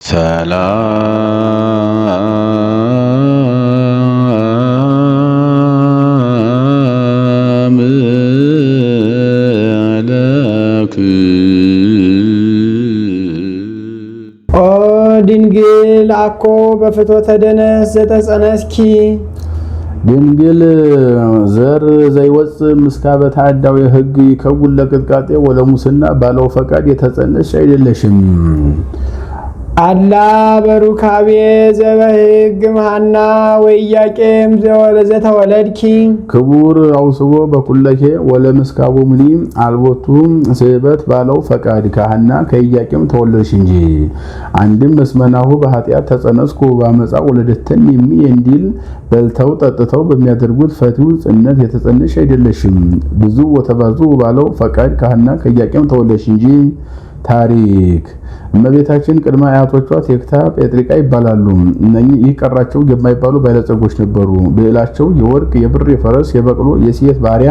ሰላም ለክ ኦ ድንግል አኮ በፍትወተ ደነስ ዘተጸነስኪ ድንግል ዘር ዘይወፅእ ምስካበ ተአዳዊ ሕግ ይከውን ለቅጥቃጤ ወለሙስና ባለው ፈቃድ የተጸነስሽ አይደለሽም። አላ በሩካቤ ዘበሕግ መሃና ወኢያቄም ዘተወለድኪ ክቡር አውስቦ በኩለኬ ወለምስካቡ ምኒ አልቦቱ ስበት ባለው ፈቃድ ካህና ከኢያቄም ተወለድሽ እንጂ። አንድም መስመናሁ በኃጢአት ተጸነስኩ በአመፃ ወለደተን እንዲል በልተው ጠጥተው በሚያደርጉት ፈቲው ጽነት የተጸነስሽ አይደለሽም። ብዙ ወተባዙ ባለው ፈቃድ ካህና ከኢያቄም ተወለድሽ እንጂ። ታሪክ እመቤታችን ቅድመ አያቶቿ ቴክታ ጴጥሪቃ ይባላሉ። እነኚህ ይቀራቸው የማይባሉ ባለጸጎች ነበሩ። ብዕላቸው የወርቅ የብር የፈረስ የበቅሎ የሴት ባሪያ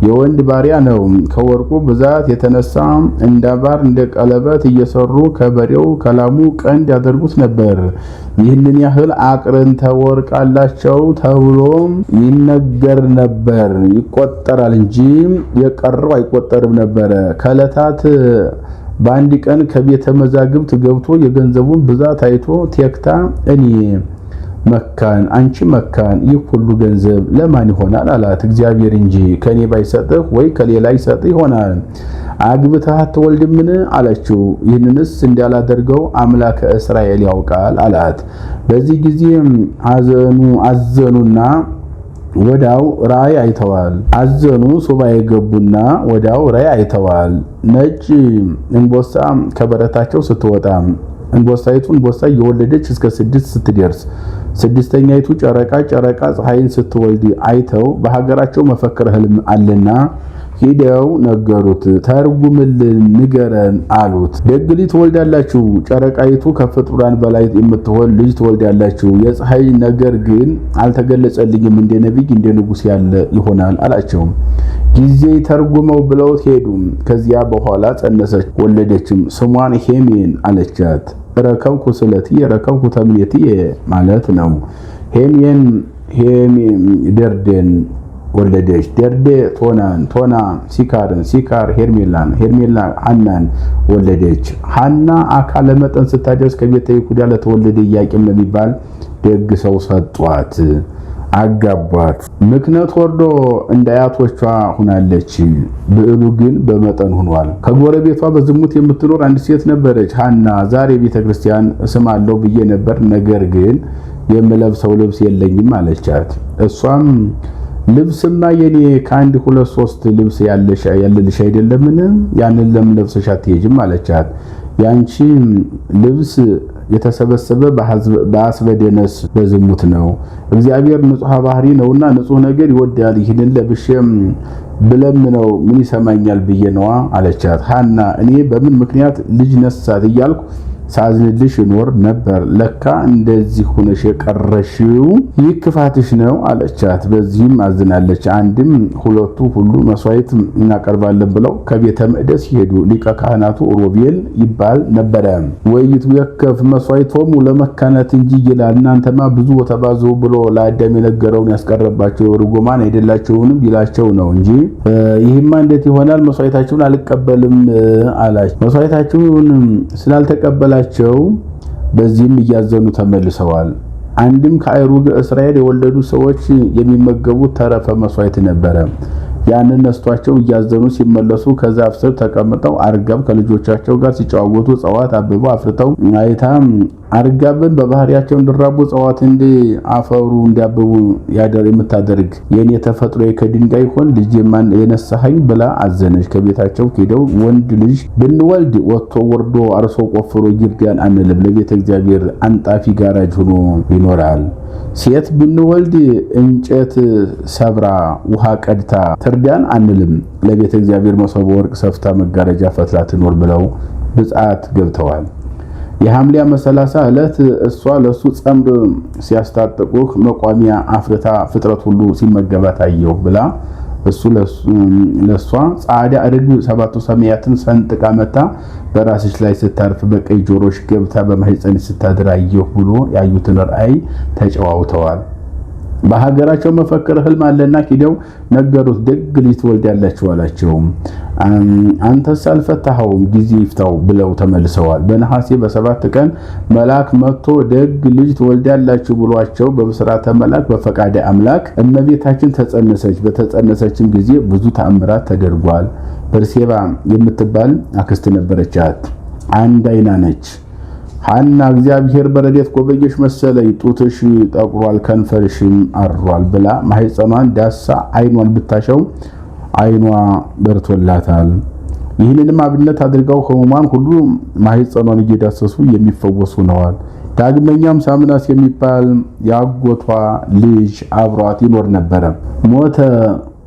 የወንድ ባሪያ ነው። ከወርቁ ብዛት የተነሳ እንደ ባር እንደ ቀለበት እየሰሩ ከበሬው ከላሙ ቀንድ ያደርጉት ነበር። ይህንን ያህል አቅርንተ ወርቅ አላቸው ተብሎ ይነገር ነበር። ይቆጠራል እንጂ የቀረው አይቆጠርም ነበር። ከዕለታት በአንድ ቀን ከቤተ መዛግብት ገብቶ የገንዘቡን ብዛት አይቶ ቴክታ እኔ መካን አንቺ መካን ይህ ሁሉ ገንዘብ ለማን ይሆናል አላት። እግዚአብሔር እንጂ ከኔ ባይሰጥህ ወይ ከሌላ ይሰጥህ ይሆናል። አግብተህ አትወልድምን አለችው። ይህንንስ እንዳላደርገው አምላከ እስራኤል ያውቃል አላት። በዚህ ጊዜ አዘኑና ወዳው ራእይ አይተዋል። አዘኑ ሱባኤ ገቡና ወዳው ራእይ አይተዋል። ነጭ እንቦሳ ከበረታቸው ስትወጣ እንቦሳይቱ እንቦሳ እየወለደች እስከ 6 ስትደርስ ስድስተኛይቱ ጨረቃ ፀሐይን ስትወልድ አይተው በሀገራቸው መፈክረ ህልም አለና ሄደው ነገሩት። ተርጉምልን ንገረን አሉት። ደግ ልጅ ትወልዳላችሁ፣ ጨረቃይቱ ከፍጡራን በላይ የምትሆን ልጅ ትወልዳላችሁ። የፀሐይ ነገር ግን አልተገለጸልኝም፣ እንደ ነቢይ እንደ ንጉሥ ያለ ይሆናል አላቸው። ጊዜ ተርጉመው ብለውት ሄዱ። ከዚያ በኋላ ጸነሰች፣ ወለደችም። ስሟን ሄሜን አለቻት። ረከብኩ ስለትየ ረከብኩ ተምኔትየ ማለት ነው። ሄሜን ደርዴን ወለደች። ደርዴ ቶናን፣ ቶና ሲካርን፣ ሲካር ሄርሜላን፣ ሄርሜላ ሐናን ወለደች። ሐና አካለ መጠን ስታደርስ ከቤተ ይሁዳ ለተወለደ ኢያቄም ለሚባል ደግ ሰው ሰጧት፣ አጋቧት። ምክንያት ወርዶ እንደ አያቶቿ ሆናለች። ብዕሉ ግን በመጠን ሆኗል። ከጎረቤቷ በዝሙት የምትኖር አንድ ሴት ነበረች፣ ሐና። ዛሬ ቤተክርስቲያን እስማለሁ ብዬ ነበር፣ ነገር ግን የምለብሰው ልብስ የለኝም አለቻት። እሷም ልብስማ የኔ ከአንድ 2-3 ልብስ ያለልሽ አይደለምን? ያንን ለምን ለብሰሽ አትሄጂም አለቻት። ያንቺ ልብስ የተሰበሰበ በአስበደነስ በዝሙት ነው። እግዚአብሔር ንጹሕ ባህሪ ነውና ንጹሕ ነገር ይወዳል። ይህንን ለብሼም ብለምነው ምን ይሰማኛል ብዬ ነዋ አለቻት። ሐና እኔ በምን ምክንያት ልጅ ነሳት እያልኩ ሳዝንልሽ ይኖር ነበር። ለካ እንደዚህ ሆነሽ የቀረሽው ይህ ክፋትሽ ነው አለቻት። በዚህም አዝናለች። አንድም ሁለቱ ሁሉ መስዋዕት እናቀርባለን ብለው ከቤተ መቅደስ ሄዱ። ሊቀ ካህናቱ ሮቤል ይባል ነበረ። ወይቱ የከፍ መስዋዕቶሙ ለመካናት እንጂ ይላል። እናንተማ ብዙ ተባዙ ብሎ ለአዳም የነገረውን ያስቀረባቸው ርጉማን አይደላቸውንም ቢላቸው ነው እንጂ ይህማ እንዴት ይሆናል? መስዋዕታችሁን አልቀበልም አላቸው። መስዋዕታችሁን ስላልተቀበላቸው በዚህም እያዘኑ ተመልሰዋል። አንድም ከአይሩግ እስራኤል የወለዱ ሰዎች የሚመገቡት ተረፈ መስዋዕት ነበረ። ያንን ነስቷቸው እያዘኑ ሲመለሱ ከዛፍ ስር ተቀምጠው አርጋብ ከልጆቻቸው ጋር ሲጨዋወቱ እጽዋት አብበው አፍርተው አይታ አርጋብን በባህሪያቸው እንዲራቡ እጽዋት እንዲያፈሩ እንዲያብቡ የምታደርግ የኔ ተፈጥሮ ከድንጋይ ሆን ልጅ የነሳኸኝ ብላ አዘነች። ከቤታቸው ሄደው ወንድ ልጅ ብንወልድ ወጥቶ ወርዶ አርሶ ቆፍሮ ይርዳን አንልም፣ ለቤተ እግዚአብሔር አንጣፊ ጋራጅ ሆኖ ይኖራል። ሴት ብንወልድ እንጨት ሰብራ ውሃ ቀድታ ትርዳን አንልም፣ ለቤተ እግዚአብሔር መሶበ ወርቅ ሰፍታ መጋረጃ ፈትላ ትኖር ብለው ብጻት ገብተዋል። የሐምሌ 30 ዕለት እሷ ለሱ ጸምር ሲያስታጥቁህ መቋሚያ አፍርታ ፍጥረት ሁሉ ሲመገባት አየሁ ብላ እሱ ለሷ ጻዳ ርግብ ሰባቱ ሰማያትን ሰንጥቃ መታ በራስሽ ላይ ስታርፍ በቀኝ ጆሮሽ ገብታ በማህፀን ስታድር አየሁ ብሎ ያዩትን ራእይ ተጨዋውተዋል። በሀገራቸው መፈክር ህልም አለና ሂደው ነገሩት። ደግ ልጅ ትወልዳላችሁ አላቸው። አንተስ አልፈታኸውም ጊዜ ይፍታው ብለው ተመልሰዋል። በነሐሴ በ7 ቀን መልአክ መጥቶ ደግ ልጅ ትወልዳላችሁ ብሏቸው በብስራተ መልአክ በፈቃደ አምላክ እመቤታችን ተጸነሰች። በተጸነሰችም ጊዜ ብዙ ተአምራት ተደርጓል። በርሴባ የምትባል አክስት ነበረቻት። አንድ አይና ነች። ሐና እግዚአብሔር በረድኤት ጎበኘሽ መሰለኝ፣ ጡትሽ ጠቁሯል ከንፈርሽም አሯል ብላ ማህፀኗን ዳሳ አይኗን ብታሸው አይኗ በርቶላታል። ይህንንም አብነት አድርገው ህሙማን ሁሉ ማህፀኗን እየዳሰሱ የሚፈወሱ ሆነዋል። ዳግመኛም ሳምናስ የሚባል ያጎቷ ልጅ አብሯት ይኖር ነበረ። ሞተ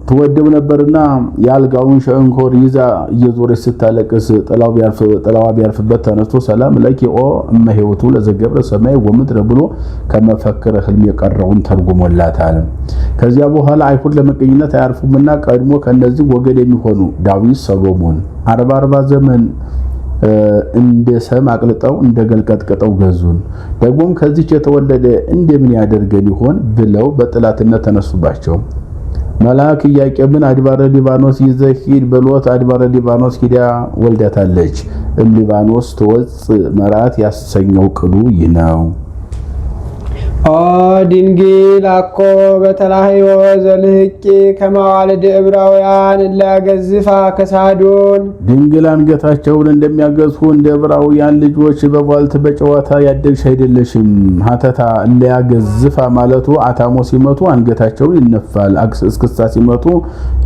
ትወደው ነበርና የአልጋውን ሸንኮር ይዛ እየዞረች ስታለቅስ ጥላዋ ቢያርፍበት ተነስቶ ሰላም ለኪ ኦ እመ ሕይወቱ ለዘገብረ ሰማይ ወምድር ብሎ ከመፈክረ ህልም የቀረውን ተርጉሞላታል። ከዚያ በኋላ አይሁድ ለመቀኝነት አያርፉምና ቀድሞ ከነዚህ ወገን የሚሆኑ ዳዊት፣ ሰሎሞን 40 ዘመን እንደ ሰም አቅልጠው እንደ ገልቀጥቀጠው ገዙን። ደግሞም ከዚች የተወለደ እንደምን ያደርገን ይሆን ብለው በጥላትነት ተነሱባቸው። መልአክ ኢያቄምን አድባረ ሊባኖስ ይዘህ ሂድ ብሎት አድባረ ሊባኖስ ሂዳ ወልዳታለች። ሊባኖስ ትወጽእ መራት ያሰኘው ቅሉ ይህ ነው። ኦ ድንግል አኮ በተላህዮ ዘልህቂ ከማዋልድ ዕብራውያን ለገዝፋ ከሳዶን ድንግል አንገታቸውን እንደሚያገዝፉ እንደ ዕብራውያን ልጆች በቧልት በጨዋታ ያደግሽ አይደለሽም። ሀተታ ለያገዝፋ ማለቱ አታሞ ሲመቱ አንገታቸውን ይነፋል፣ እስክስታ ሲመቱ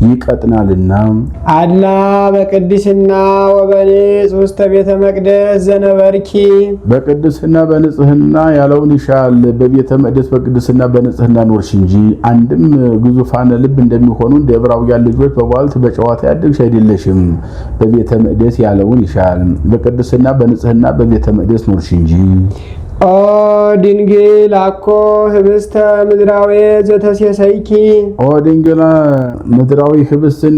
ይቀጥናልና። አላ በቅድስና ወበንጽ ውስተ ቤተ መቅደስ ዘነበርኪ በቅድስና በንጽህና ያለውን ይሻል በቤተ መቅደስ በቅድስና በንጽህና ኖርሽ እንጂ። አንድም ግዙፋነ ልብ እንደሚሆኑ እንደ ዕብራውያን ልጆች በቧልት በጨዋታ ያደግሽ አይደለሽም። በቤተ መቅደስ ያለውን ይሻል በቅድስና በንጽህና በቤተ መቅደስ ኖርሽ እንጂ። ኦ ድንግል አኮ ህብስተ ምድራዊ ዘተሴሰይኪ ኦ ድንግል ምድራዊ ህብስትን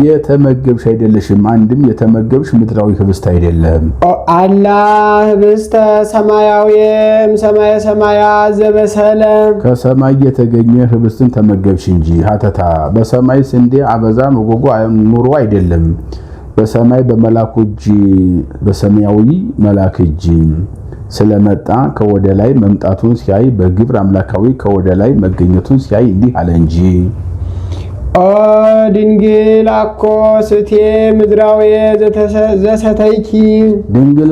የተመገብሽ አይደለሽም። አንድም የተመገብሽ ምድራዊ ህብስት አይደለም። አላ ህብስተ ሰማያዊም ሰማየ ሰማያ ዘበሰለ ከሰማይ የተገኘ ህብስትን ተመገብሽ እንጂ። ሀተታ በሰማይ ስንዴ አበዛ መጎጎ ኑሮ አይደለም። በሰማይ በመላኩ እጅ በሰማያዊ መላክ እጅ ስለመጣ ከወደ ላይ መምጣቱን ሲያይ በግብር አምላካዊ ከወደ ላይ መገኘቱን ሲያይ እንዲህ አለ እንጂ። ኦ ድንግል አኮ ስቴ ምድራዊ ዘሰተይኪ ድንግል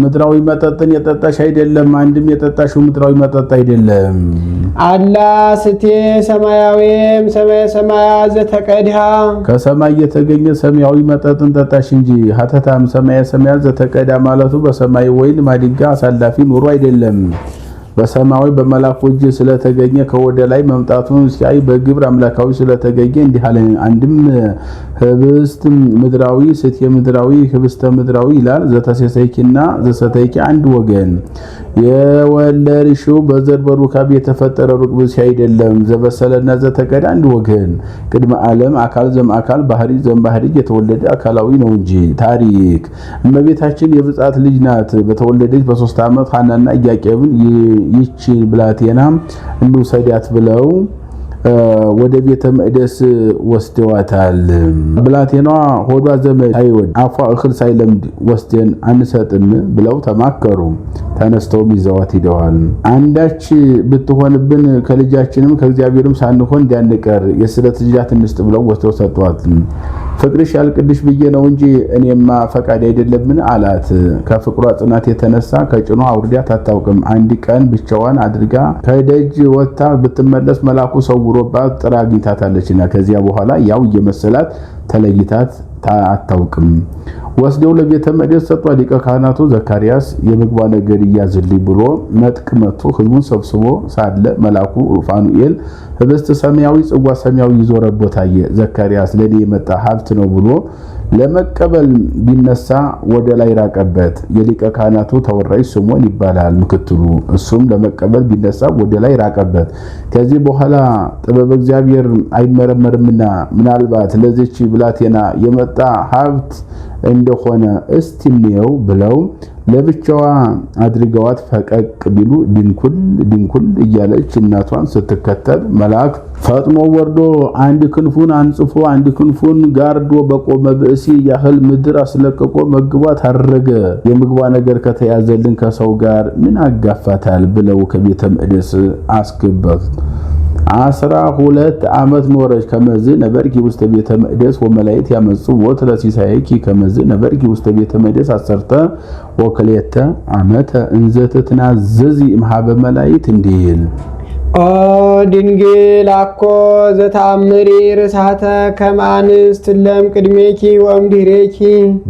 ምድራዊ መጠጥን የጠጣሽ አይደለም። አንድም የጠጣሽው ምድራዊ መጠጥ አይደለም። አላ ስቴ ሰማያዊም ሰማየ ሰማያ ዘተቀድሃ ከሰማይ የተገኘ ሰማያዊ መጠጥን ጠጣሽ እንጂ። ሀተታም ሰማየ ሰማያ ዘተቀዳ ማለቱ በሰማይ ወይን ማዲጋ አሳላፊ ኑሮ አይደለም። በሰማያዊ በመላኩ እጅ ስለተገኘ ከወደ ላይ መምጣቱን ሲያይ በግብር አምላካዊ ስለተገኘ እንዲህ አለ። አንድም ህብስት ምድራዊ ስቴ ምድራዊ ህብስተ ምድራዊ ይላል። ዘተሴሰይኪና ዘሰተይኪ አንድ ወገን የወለድሽው በዘር በሩካቤ የተፈጠረ ሩቅ ብእሲ አይደለም። ዘበሰለና ዘተቀዳ አንድ ወገን ቅድመ ዓለም አካል ዘምአካል ባህሪ ዘምባህሪ የተወለደ አካላዊ ነው እንጂ። ታሪክ እመቤታችን የብጻት ልጅ ናት። በተወለደች በ3 ዓመት ሐናና ኢያቄምን ይህች ብላቴና እንውሰዳት ብለው ወደ ቤተ መቅደስ ወስደዋታል። ብላቴናዋ ሆዷ ዘመድ ሳይወድ አፏ እኽል ሳይለምድ ወስደን አንሰጥም ብለው ተማከሩ። ተነስተውም ይዘዋት ሂደዋል። አንዳች ብትሆንብን ከልጃችንም ከእግዚአብሔርም ሳንሆን እንዲያንቀር የስለት ልጃት እንስጥ ብለው ወስደው ሰጧት። ፍቅርሽ ያልቅድሽ ብዬ ነው እንጂ እኔማ ፈቃድ አይደለምን አላት። ከፍቅሯ ጽናት የተነሳ ከጭኗ አውርዳት አታውቅም። አንድ ቀን ብቻዋን አድርጋ ከደጅ ወጥታ ብትመለስ መልአኩ ሰውሮባት ጥራ አግኝታታለችና ከዚያ በኋላ ያው እየመሰላት ተለይታት አታውቅም። ወስደው ለቤተ መቅደስ ሰጧ። ሊቀ ካህናቱ ዘካርያስ የምግቧ ነገር ይያዝልኝ ብሎ መጥቅ መጥቶ ህዝቡን ሰብስቦ ሳለ መልአኩ ሩፋኑኤል ህብስት ሰማያዊ ጽዋ ሰማያዊ ይዞ ረቦ ታየ። ዘካርያስ ለኔ የመጣ ሀብት ነው ብሎ ለመቀበል ቢነሳ ወደ ላይ ራቀበት። የሊቀ ካህናቱ ተወራጅ ስምዖን ይባላል ምክትሉ። እሱም ለመቀበል ቢነሳ ወደ ላይ ራቀበት። ከዚህ በኋላ ጥበብ እግዚአብሔር አይመረመርምና ምናልባት ለዚች ብላቴና የመጣ ሀብት እንደሆነ እስቲ እንየው ብለው ለብቻዋ አድርገዋት ፈቀቅ ቢሉ ድንኩል እያለች እናቷን ስትከተል መልአክ ፈጥኖ ወርዶ አንድ ክንፉን አንጽፎ አንድ ክንፉን ጋርዶ በቆመ ብእሲ ያህል ምድር አስለቅቆ መግቧት አረገ። የምግቧ ነገር ከተያዘልን ከሰው ጋር ምን አጋፋታል ብለው ከቤተ መቅደስ አስገባት። 12 ዓመት ኖረች። ከመዝ ነበርኪ ውስተ ቤተ መቅደስ ወመላእክት ያመጹ ሞት ለሲሳይኪ ከመዝ ነበርኪ ውስተ ቤተ መቅደስ 12 ዓመተ እንዘ ትትናዘዚ እምኀበ መላእክት እንዲል ኦ ድንግል አኮ ዘተአምሪ ርሳተ ከመ አንስት ለም ቅድሜኪ ወእምድኅሬኪ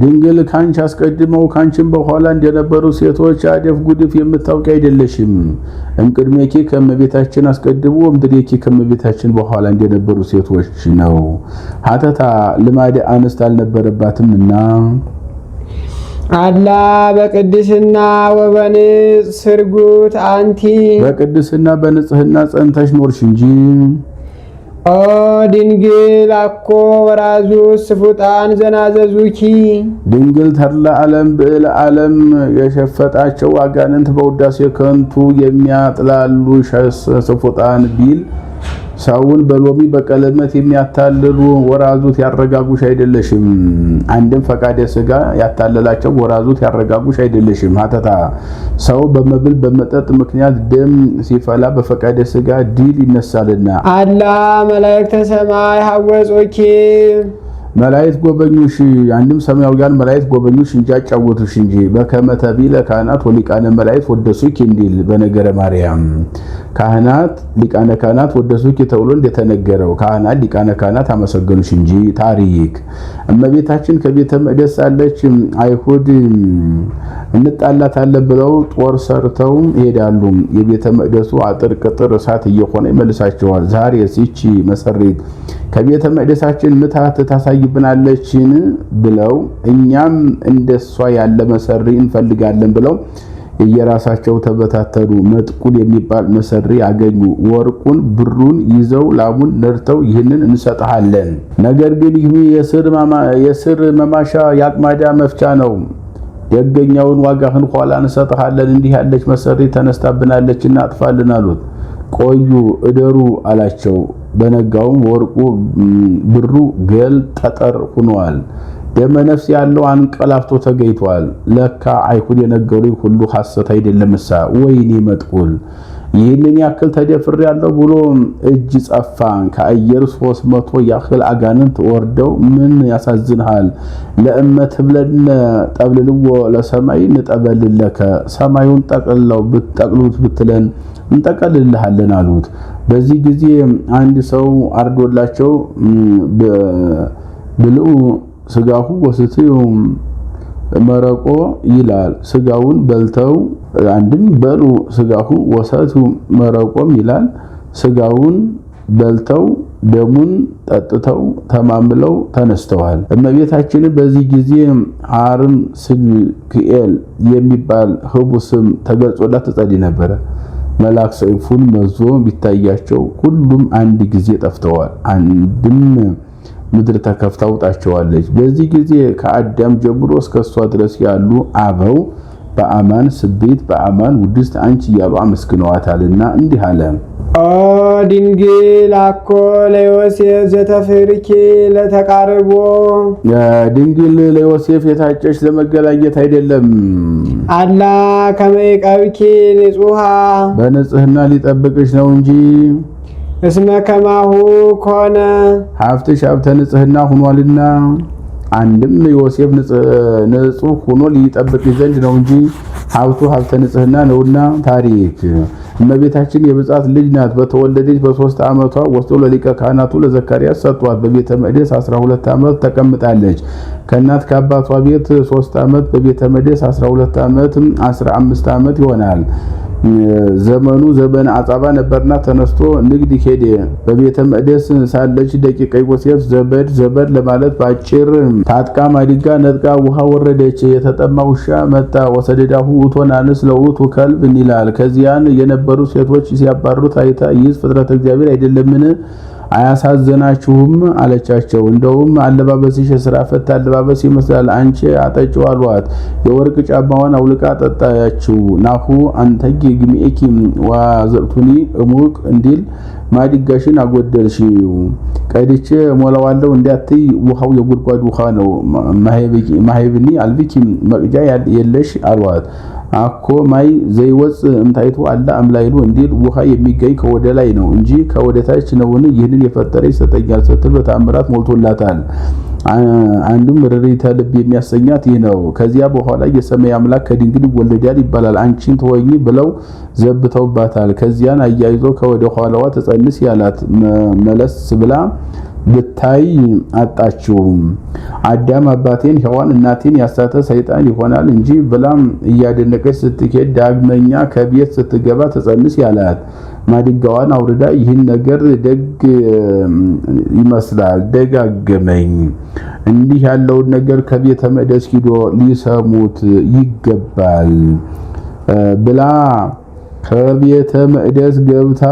ድንግል ካንቺ አስቀድመው ካንቺም በኋላ እንደነበሩ ሴቶች አደፍ ጉድፍ የምታውቂ አይደለሽም። እምቅድሜኪ ከመቤታችን አስቀድሞ ወእምድኅሬኪ ከመቤታችን በኋላ እንደነበሩ ሴቶች ነው። ሀተታ ልማደ አንስት አልነበረባትምና አላ በቅድስና ወበንጽ ስርጉት አንቲ በቅድስና በንጽህና ጸንተሽ ኖርሽ እንጂ። ኦ ድንግል አኮ ወራዙ ስፉጣን ዘናዘዙኪ ድንግል ተድላ ዓለም ብዕለ ዓለም የሸፈጣቸው አጋንንት በውዳሴ ከንቱ የሚያጥላሉ ስፉጣን ቢል ሰውን በሎሚ በቀለመት የሚያታልሉ ወራዙት ያረጋጉሽ አይደለሽም። አንድም ፈቃደ ሥጋ ያታለላቸው ወራዙት ያረጋጉሽ አይደለሽም። ሀተታ ሰው በመብል በመጠጥ ምክንያት ደም ሲፈላ በፈቃደ ሥጋ ድል ይነሳልና። አላ መላእክተ ሰማይ ሐወጾኪ መላእክት ጎበኙሽ። አንድም ሰማያውያን መላእክት ጎበኙሽ እንጂ አጫወቱሽ እንጂ። በከመ ተቢለ ካህናት ወሊቃነ መላእክት ወደሱኪ እንዲል በነገረ ማርያም ካህናት ሊቃነ ካህናት ወደሱኪ ተብሎ እንደተነገረው ካህናት ሊቃነ ካህናት አመሰገኑሽ እንጂ። ታሪክ እመቤታችን ከቤተ መቅደስ ሳለች አይሁድ እንጣላታለን ብለው ጦር ሰርተው ይሄዳሉ። የቤተ መቅደሱ አጥር ቅጥር እሳት እየሆነ ይመልሳቸዋል። ዛሬስ ይህች መሰሪት ከቤተ መቅደሳችን ምታት ታሳይብናለችን ብለው እኛም እንደሷ ያለ መሰሪ እንፈልጋለን ብለው የየራሳቸው ተበታተኑ። መጥቁል የሚባል መሰሪ ያገኙ። ወርቁን ብሩን ይዘው ላሙን ነርተው ይህንን እንሰጥሃለን፣ ነገር ግን ይህ የስር መማሻ ያቅማዳ መፍቻ ነው፣ ደገኛውን ዋጋህን ኋላ እንሰጥሃለን፣ እንዲህ ያለች መሰሪ ተነስታብናለችና አጥፋልን አሉት። ቆዩ እደሩ አላቸው። በነጋውም ወርቁ ብሩ ገል ጠጠር ሆኗል። ደመ ነፍስ ያለው አንቀላፍቶ ተገይቷል። ለካ አይሁድ የነገሩኝ ሁሉ ሐሰት አይደለምሳ። ወይኔ መጥቁል ይህንን ያክል ተደፍር ያለው ብሎ እጅ ጸፋን። ከአየር 300 ያክል አጋንንት ወርደው ምን ያሳዝንሃል? ለእመት ብለን ጠብልልዎ ለሰማይ እንጠበልለከ ሰማዩን ጠቅልለው ብትጠቅሉት ብትለን እንጠቀልልሃለን አሉት። በዚህ ጊዜ አንድ ሰው አርዶላቸው ብልኡ ስጋሁ ወስትዩ መረቆ ይላል። ስጋውን በልተው አንድም በሉ ስጋሁ ወሰቱ መረቆም ይላል። ስጋውን በልተው ደሙን ጠጥተው ተማምለው ተነስተዋል። እመቤታችን በዚህ ጊዜ አርም ስግኤል የሚባል ህቡ ስም ተገልጾላት ትጸልይ ነበረ። መልአክ ሰይፉን መዞ ቢታያቸው ሁሉም አንድ ጊዜ ጠፍተዋል። አንድም ምድር ተከፍታ ውጣቸዋለች። በዚህ ጊዜ ከአዳም ጀምሮ እስከሷ ድረስ ያሉ አበው በአማን ስቤት በአማን ውድስት አንቺ እያሉ አመስግነዋታልና እንዲህ አለ። ኦ ድንግል አኮ ለዮሴፍ ዘተፍርኪ ለተቃርቦ ድንግል ለዮሴፍ የታጨሽ ለመገላየት አይደለም። አላ ከመይቀብኪ ንጹሃ በንጽህና ሊጠብቅሽ ነው እንጂ። እስመ ከማሁ ኮነ ሀብትሽ ሀብተ ንጽህና ሆኗልና። አንድም ዮሴፍ ንጹህ ሆኖ ሊጠብቅ ዘንድ ነው እንጂ ሀብቱ ሀብተ ንጽህና ነውና። ታሪክ እመቤታችን የብጻት ልጅ ናት። በተወለደች በ3 ዓመቷ ወስዶ ለሊቀ ካህናቱ ለዘካርያስ ሰጧት። በቤተ መቅደስ 12 ዓመት ተቀምጣለች። ከእናት ከአባቷ ቤት 3 ዓመት፣ በቤተ መቅደስ 12 ዓመት 15 ዓመት ይሆናል። ዘመኑ ዘመን አጻባ ነበርና ተነስቶ ንግድ ሄደ። በቤተ መቅደስ ሳለች ደቂቀ ዮሴፍ ዘበድ ለማለት ባጭር ታጥቃ ማዲጋ ነጥቃ ውሃ ወረደች። የተጠማ ውሻ መጣ። ወሰደዳሁ ውእቶናንስ ለውእቱ ከልብ ይላል። ከዚያን የነበሩ ሴቶች ሲያባሩት አይታ ይህ ፍጥረት እግዚአብሔር አይደለምን? አያሳዘናችሁም አለቻቸው። እንደውም አለባበስሽ የሥራ ፈት አለባበስ ይመስላል፣ አንቺ አጠጪው አሏት። የወርቅ ጫማዋን አውልቃ አጠጣችው። ናሁ አንተጊ ግሚኤኪ ወዘቅቱኒ እሙቅ እንዲል ማዲጋሽን አጎደልሽው፣ ቀድቼ ሞላዋለሁ እንዳትይ ውሃው የጉድጓድ ውሃ ነው። ማሄብኒ አልብኪ መቅጃ የለሽ አሏት። አኮ ማይ ዘይወፅ እምታይቱ አላ አምላይሉ እንዲል ውሃ የሚገኝ ከወደ ላይ ነው እንጂ ከወደ ታች ነውን? ይህንን የፈጠረ ይሰጠኛል ስትል በተአምራት ሞልቶላታል። አንዱም ርሪተ ልብ የሚያሰኛት ይህ ነው። ከዚያ በኋላ የሰማይ አምላክ ከድንግል ይወለዳል ይባላል። አንቺን ተወኝ ብለው ዘብተውባታል። ከዚያን አያይዞ ከወደ ኋላዋ ተጸንስ ያላት መለስ ብላ ብታይ አጣችው። አዳም አባቴን ሔዋን እናቴን ያሳተ ሰይጣን ይሆናል እንጂ ብላም እያደነቀች ስትሄድ ዳግመኛ ከቤት ስትገባ ተጸንስ ያላት ማዲጋዋን አውርዳ ይህን ነገር ደግ ይመስላል ደጋገመኝ፣ እንዲህ ያለውን ነገር ከቤተ መቅደስ ሂዶ ሊሰሙት ይገባል ብላ ከቤተ መቅደስ ገብታ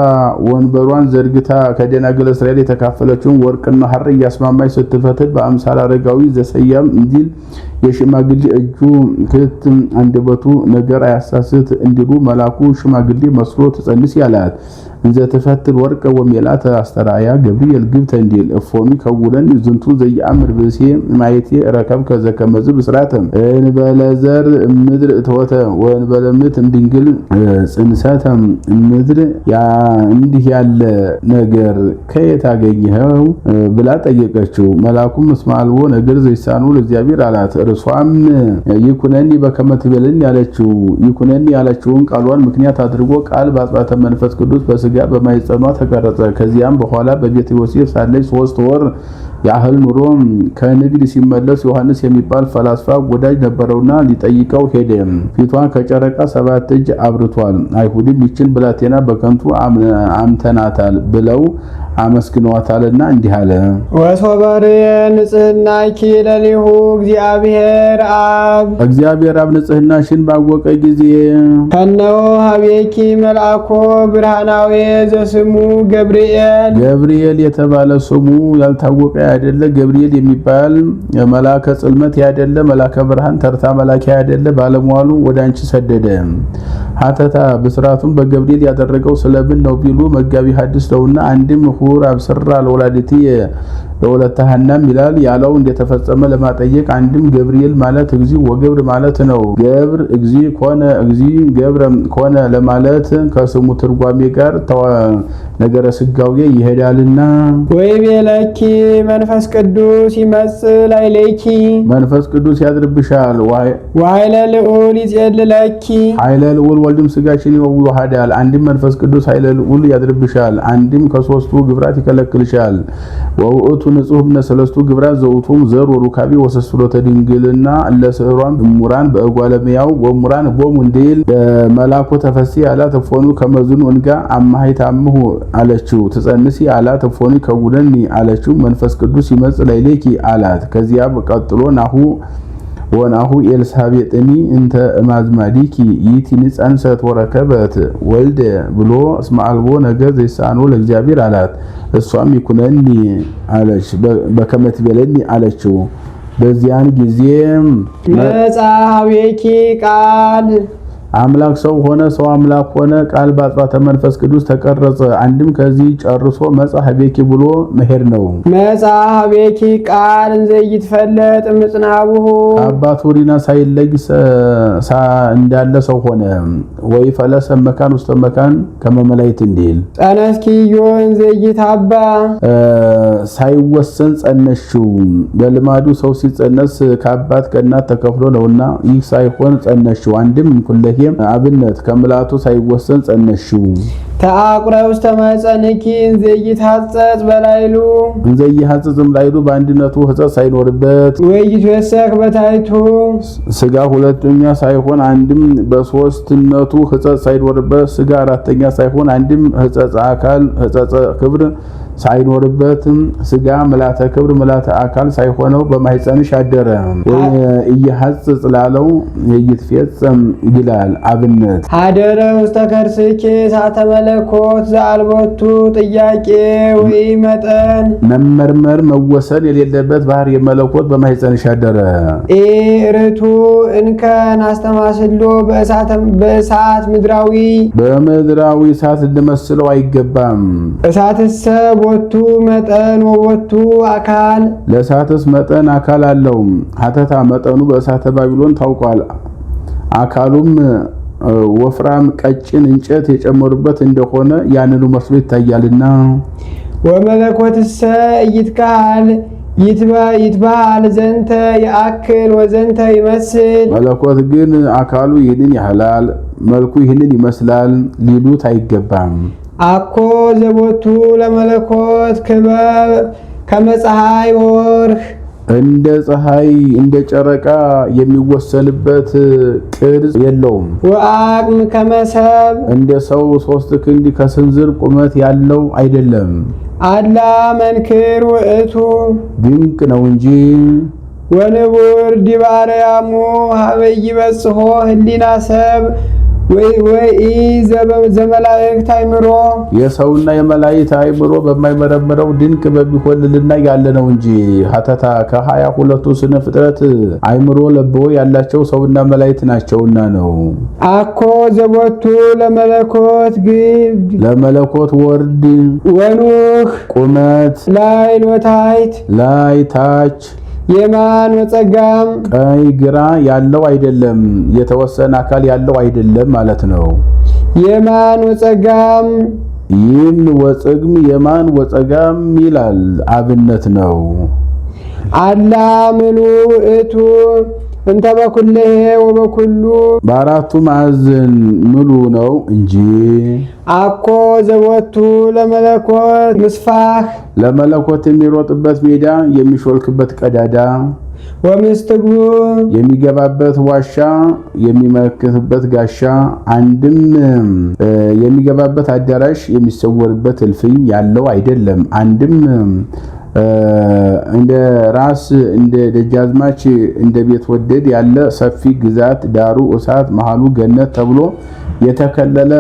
ወንበሯን ዘርግታ ከደናግል እስራኤል የተካፈለችውን ወርቅና ሐር እያስማማች ስትፈትል በአምሳል አረጋዊ ዘሰያም እንዲል የሽማግሌ እጁ ክት አንደበቱ ነገር አያሳስት እንዲሉ መላኩ ሽማግሌ መስሎ ትጸንስ ያላት እንዘ ተፈትል ወርቀ ወሜላት አስተራያ ገብርኤል ግብተ እንዲል እፎሚ ከውለን ዝንቱ ዘያምር ብሴ ማየቴ ረከብ ከዘከመዝ ብስራተ እንበለዘር ምድር ተወተ ወንበለምት ድንግል ጽንሰተ ምድር ያ እንዲህ ያለ ነገር ከየት አገኘኸው ብላ ጠየቀችው። መላኩም እስማልቦ ነገር ዘይሳኑ ለእግዚአብሔር አላት። እርሷም ይኩነኒ በከመ ትቤልኒ ያለችው ይኩነኒ ያለችውን ቃሏን ምክንያት አድርጎ ቃል በአጽባተ መንፈስ ቅዱስ በስጋ በማይጸኗ ተቀረጸ። ከዚያም በኋላ በቤተ ዮሴፍ ሳለች 3 ወር ያህል ኑሮ ከንግድ ሲመለስ ዮሐንስ የሚባል ፈላስፋ ወዳጅ ነበረውና ሊጠይቀው ሄደ። ፊቷን ከጨረቃ 7 እጅ አብርቷል። አይሁድም ይችን ብላቴና በከንቱ አምተናታል ብለው አመስግነዋታልና እንዲህ አለ። ወሶበር ንጽህናኪ ለሊሁ እግዚአብሔር አብ ንጽህናሽን ባወቀ ጊዜ ከነሆ ሀቤኪ መልአኮ ብርሃናዊ ዘስሙ ገብርኤል የተባለ ስሙ ያልታወቀ ያደለ ገብርኤል የሚባል መልአከ ጽልመት ያደለ መልአከ ብርሃን ተርታ መላኪ ያደለ ባለሟሉ ወዳንቺ ሰደደ። ሀተታ ብስራቱን በገብርኤል ያደረገው ስለምን ነው ቢሉ መጋቢ ሐዲስ ነውና አንድም ሁር አብስራ ለወላዲቲ ለወለተ ሐናም ይላል ያለው እንደተፈጸመ ለማጠየቅ አንድም ገብርኤል ማለት እግዚ ወገብር ማለት ነው። ገብር እግዚ ኮነ እግዚ ገብረ ኮነ ለማለት ከስሙ ትርጓሜ ጋር ነገረ ስጋዌ ይሄዳልና ወይ ቤለኪ መንፈስ ቅዱስ ይመጽእ ላይለኪ መንፈስ ቅዱስ ያድርብሻል። ወኃይለ ልዑል ይጼልለኪ ኃይለ ልዑል ወልድም ስጋሽን ይዋሃዳል። አንድም መንፈስ ቅዱስ ኃይለ ልዑል ያድርብሻል። አንድም ከሶስቱ ግብራት ይከለክልሻል። ወውእቱ ንጹሕነ ሰለስቱ ግብራት ዘውቱም ዘር ወሩካቢ ወሰስሎተ ድንግልና ለስዕሯን እሙራን በእጓለሚያው ወሙራን ቦሙ እንዲል በመላኩ ተፈሲ አላት። ፎኑ ከመዝኑ እንጋ አማሃይታምሁ አለችው። ትጸንሲ አላት። ፎኑ ከውለኒ አለችው። መንፈስ ቅዱስ ይመጽእ ላይሌኪ አላት። ከዚያ ቀጥሎ ወናሁ ኤልሳቤጥኒ እንተ እማዝማዲኪ ይቲኒ ጸንሰት ወረከበት ወልደ ብሎ እስመ አልቦ ነገር ዘይሳኖ ለእግዚአብሔር አላት። እሷም ይኩነኒ አለች። በከመ ትቤለኒ አለችው። በዚያን ጊዜ መጻሐቤኪ ቃል አምላክ ሰው ሆነ፣ ሰው አምላክ ሆነ። ቃል በአጽባተ መንፈስ ቅዱስ ተቀረጸ። አንድም ከዚህ ጨርሶ መጻሐቤኪ ብሎ መሄድ ነው። መጻሐቤኪ ቃል እንዘ ይትፈለጥ ምጽናቡሁ አባቱ ሪና ሳይለይ እንዳለ ሰው ሆነ። ወይ ፈለሰ መካን ውስተ መካን ከመመላይት እንዲል ጸነስኪዮ እንዘ ይታባ ሳይወሰን ጸነሽው። በልማዱ ሰው ሲጸነስ ከአባት ከእናት ተከፍሎ ነውና ይህ ሳይሆን ጸነሽው። አንድም ኩለሄ አንዴም አብነት ከምላቱ ሳይወሰን ጸነሽው ተአቁረ ውስተ ማኅፀንኪ እንዘይታጸጽ በላይሉ እንዘይሐጽጽም ላይሉ በአንድነቱ ሕጸጽ ሳይኖርበት ወይትወሰክ በታይቱ ስጋ ሁለተኛ ሳይሆን አንድም በሶስትነቱ ሕጸጽ ሳይኖርበት ስጋ አራተኛ ሳይሆን አንድም ሕጸጽ አካል ሕጸጽ ክብር ሳይኖርበት ስጋ መላተ ክብር መላተ አካል ሳይሆነው በማኅፀንሽ አደረ ወይ እየሐጽጽ ላለው ይትፈጸም ይላል አብነት አደረ ውስተ ከርስኪ እሳተ መለኮት ዘአልቦቱ ጥያቄ ወይ መጠን መመርመር መወሰን የሌለበት ባህር የመለኮት በማኅፀንሽ አደረ ርቱ እንከን አስተማስሎ በእሳት ምድራዊ እሳት እንደመስለው አይገባም እሳትሰ ቦቱ መጠን ወቦቱ አካል ለእሳትስ መጠን አካል አለው ሀተታ መጠኑ በእሳተ ባቢሎን ታውቋል አካሉም ወፍራም ቀጭን እንጨት የጨመሩበት እንደሆነ ያንኑ መስሎ ይታያልና ወመለኮትሰ ይትካል ይትባል ዘንተ ያክል ወዘንተ ይመስል መለኮት ግን አካሉ ይህንን ያህላል መልኩ ይህንን ይመስላል ሊሉት አይገባም አኮ ዘቦቱ ለመለኮት ክበብ ከመፀሐይ ወርህ እንደ ፀሐይ እንደ ጨረቃ የሚወሰንበት ቅርጽ የለውም ወአቅም ከመሰብ እንደ ሰው 3 ክንድ ከስንዝር ቁመት ያለው አይደለም አላ መንክር ውእቱ ድንቅ ነው እንጂ ወንቡር ዲባርያሙ ሀበይ በጽሖ ህሊና ሰብ ወይ ዘመላእክት አይምሮ የሰውና የመላእክት አይምሮ በማይመረመረው ድንቅ በሚሆንልና ያለ ነው እንጂ ሀተታ ከ22ቱ ስነ ፍጥረት አይምሮ ለብቦ ያላቸው ሰውና መላእክት ናቸውና ነው አኮ ዘቦቱ ለመለኮት ግብድ ለመለኮት ወርድ ወኑህ ቁመት ላይ ወታይት ላይ ታች የማን ወጸጋም ቀይ ግራ ያለው አይደለም የተወሰነ አካል ያለው አይደለም ማለት ነው የማን ወጸጋም ይህም ወጸግም የማን ወጸጋም ይላል አብነት ነው አላ ምሉ እቱ እንተ በኩልሄ ወበኩሉ በአራቱ ማዕዘን ሙሉ ነው እንጂ አኮ ዘወቱ ለመለኮት ምስፋህ ለመለኮት የሚሮጥበት ሜዳ የሚሾልክበት ቀዳዳ ወምስትጉ የሚገባበት ዋሻ የሚመክትበት ጋሻ አንድም የሚገባበት አዳራሽ የሚሰወርበት እልፍኝ ያለው አይደለም አንድም እንደ ራስ እንደ ደጃዝማች እንደ ቤት ወደድ ያለ ሰፊ ግዛት ዳሩ እሳት መሃሉ ገነት ተብሎ የተከለለ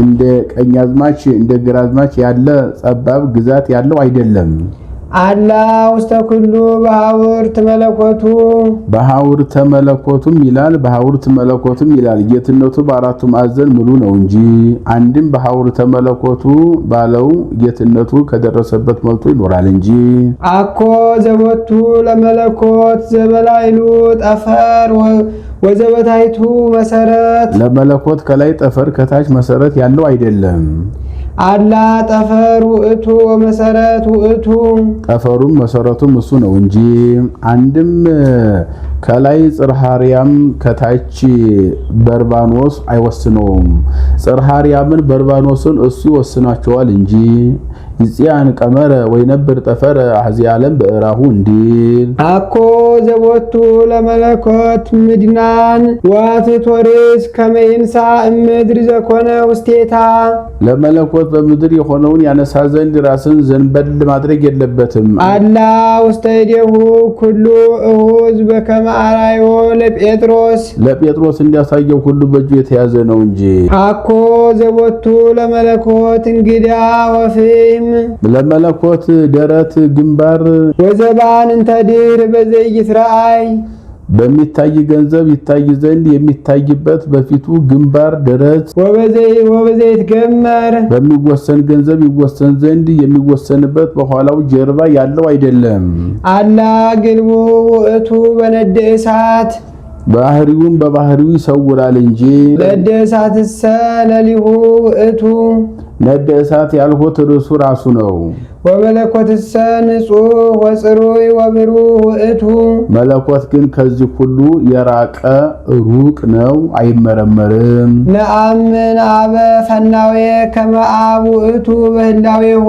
እንደ ቀኛዝማች እንደ ግራዝማች ያለ ጸባብ ግዛት ያለው አይደለም አላ ውስተ ኩሉ በሐውርት መለኮቱ በሐውርት መለኮቱም ይላል በሐውርት መለኮቱም ይላል ጌትነቱ በአራቱ ማዕዘን ሙሉ ነው እንጂ አንድም በሐውርት መለኮቱ ባለው ጌትነቱ ከደረሰበት መልጦ ይኖራል እንጂ አኮ ዘቦቱ ለመለኮት ዘበላይሉ ጠፈር ወዘበታይቱ መሰረት ለመለኮት ከላይ ጠፈር ከታች መሰረት ያለው አይደለም አላ ጠፈር ውእቱ ወመሰረት ውእቱ ጠፈሩም መሰረቱም እሱ ነው እንጂ አንድም ከላይ ጽርሃሪያም ከታች በርባኖስ አይወስነውም ጽርሃሪያምን በርባኖስን እሱ ይወስናቸዋል እንጂ ይጽያን ቀመረ ወይነብር ጠፈረ አዚ ዓለም በእራሁ እንዲል አኮ ዘቦቱ ለመለኮት ምድናን ዋትቶሪስ ከመይንሳ ምድር ዘኮነ ውስቴታ ለመለኮት በምድር የሆነውን ያነሳ ዘንድ ራስን ዘንበል ማድረግ የለበትም አላ ውስተ እዴሁ ኩሉ እሁዝ በከመ አራዮ ለጴጥሮስ እንዲያሳየው ሁሉ በእጁ የተያዘ ነው እንጂ አኮ ዘቦቱ ለመለኮት እንግዳ ወፍም ለመለኮት ደረት ግንባር ወዘባን እንተድር በዘይት ረአይ በሚታይ ገንዘብ ይታይ ዘንድ የሚታይበት በፊቱ ግንባር ደረት ወበዘይት ገመር በሚወሰን ገንዘብ ይወሰን ዘንድ የሚወሰንበት በኋላው ጀርባ ያለው አይደለም አላ ግልቡ ውእቱ በነደ እሳት ባህሪውን በባህሪው ይሰውራል እንጂ ነደ እሳትሰ ለሊሁ ውእቱ ነደ እሳት ያልሆት እርሱ ራሱ ነው። ወመለኮትሰ ንጹሕ ወጽሩይ ወብሩህ ውእቱ መለኮት ግን ከዚህ ሁሉ የራቀ ሩቅ ነው፣ አይመረመርም። ነአምን አበ ፈናዌ ከመ አብ ውእቱ በህላዌሁ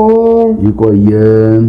ይቆየን።